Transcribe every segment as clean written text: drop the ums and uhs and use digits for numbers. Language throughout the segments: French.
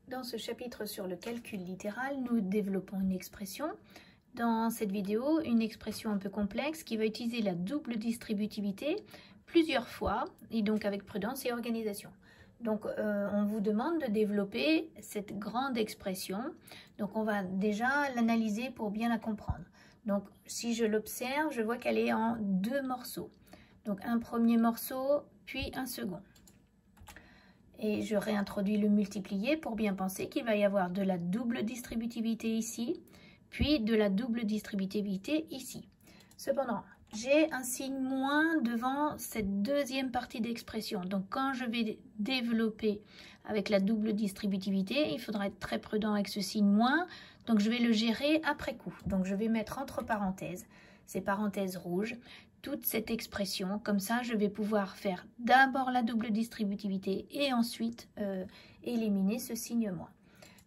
Dans ce chapitre sur le calcul littéral, nous développons une expression. Dans cette vidéo, une expression un peu complexe qui va utiliser la double distributivité plusieurs fois, et donc avec prudence et organisation. Donc, on vous demande de développer cette grande expression. Donc, on va déjà l'analyser pour bien la comprendre. Donc, si je l'observe, je vois qu'elle est en deux morceaux. Donc, un premier morceau, puis un second. Et je réintroduis le multiplié pour bien penser qu'il va y avoir de la double distributivité ici, puis de la double distributivité ici. Cependant, j'ai un signe moins devant cette deuxième partie d'expression. Donc, quand je vais développer avec la double distributivité, il faudra être très prudent avec ce signe moins. Donc, je vais le gérer après coup. Donc, je vais mettre entre parenthèses, ces parenthèses rouges, toute cette expression. Comme ça, je vais pouvoir faire d'abord la double distributivité et ensuite éliminer ce signe moins.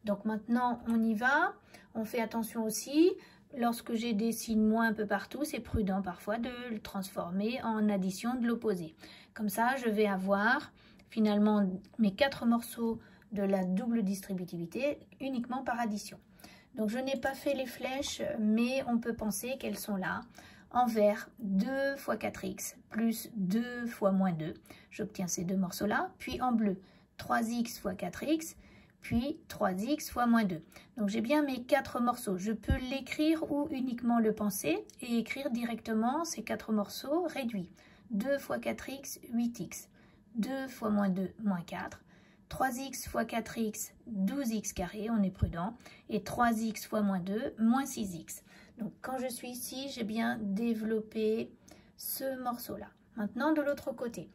Donc, maintenant, on y va. On fait attention aussi. Lorsque j'ai des signes moins un peu partout, c'est prudent parfois de le transformer en addition de l'opposé. Comme ça, je vais avoir finalement mes 4 morceaux de la double distributivité uniquement par addition. Donc, je n'ai pas fait les flèches, mais on peut penser qu'elles sont là. En vert, 2 fois 4x plus 2 fois moins 2. J'obtiens ces deux morceaux-là. Puis en bleu, 3x fois 4x. Puis 3x fois moins 2. Donc j'ai bien mes 4 morceaux. Je peux l'écrire ou uniquement le penser et écrire directement ces 4 morceaux réduits. 2 fois 4x, 8x. 2 fois moins 2, moins 4. 3x fois 4x, 12x carré, on est prudent. Et 3x fois moins 2, moins 6x. Donc quand je suis ici, j'ai bien développé ce morceau-là. Maintenant de l'autre côté.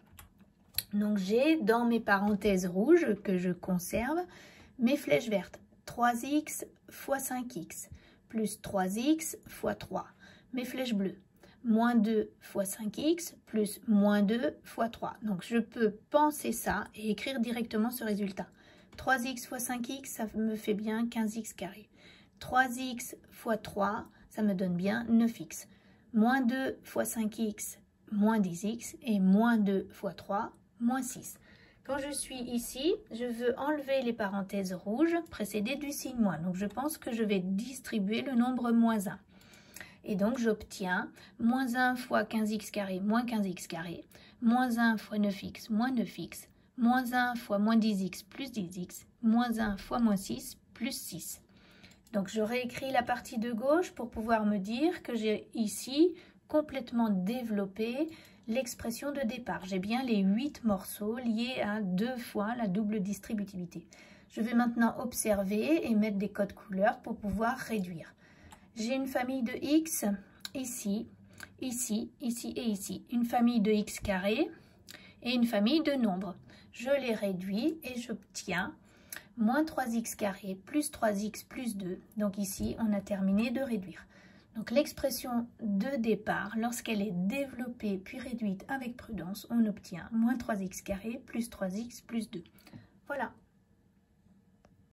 Donc j'ai dans mes parenthèses rouges que je conserve mes flèches vertes. 3x fois 5x plus 3x fois 3. Mes flèches bleues. Moins 2 fois 5x plus moins 2 fois 3. Donc je peux penser ça et écrire directement ce résultat. 3x fois 5x, ça me fait bien 15x carré. 3x fois 3, ça me donne bien 9x. Moins 2 fois 5x, moins 10x. Et moins 2 fois 3, moins 6. Quand je suis ici, je veux enlever les parenthèses rouges précédées du signe moins. Donc, je pense que je vais distribuer le nombre moins 1. Et donc, j'obtiens moins 1 fois 15x carré, moins 15x carré, moins 1 fois 9x, moins 9x, moins 1 fois moins 10x, plus 10x, moins 1 fois moins 6, plus 6. Donc, je réécris la partie de gauche pour pouvoir me dire que j'ai ici complètement développé l'expression de départ. J'ai bien les 8 morceaux liés à 2 fois la double distributivité. Je vais maintenant observer et mettre des codes couleurs pour pouvoir réduire. J'ai une famille de x ici, ici, ici et ici. Une famille de x carré et une famille de nombres. Je les réduis et j'obtiens moins 3x carré plus 3x plus 2. Donc ici, on a terminé de réduire. Donc l'expression de départ, lorsqu'elle est développée puis réduite avec prudence, on obtient moins 3x carré plus 3x plus 2. Voilà.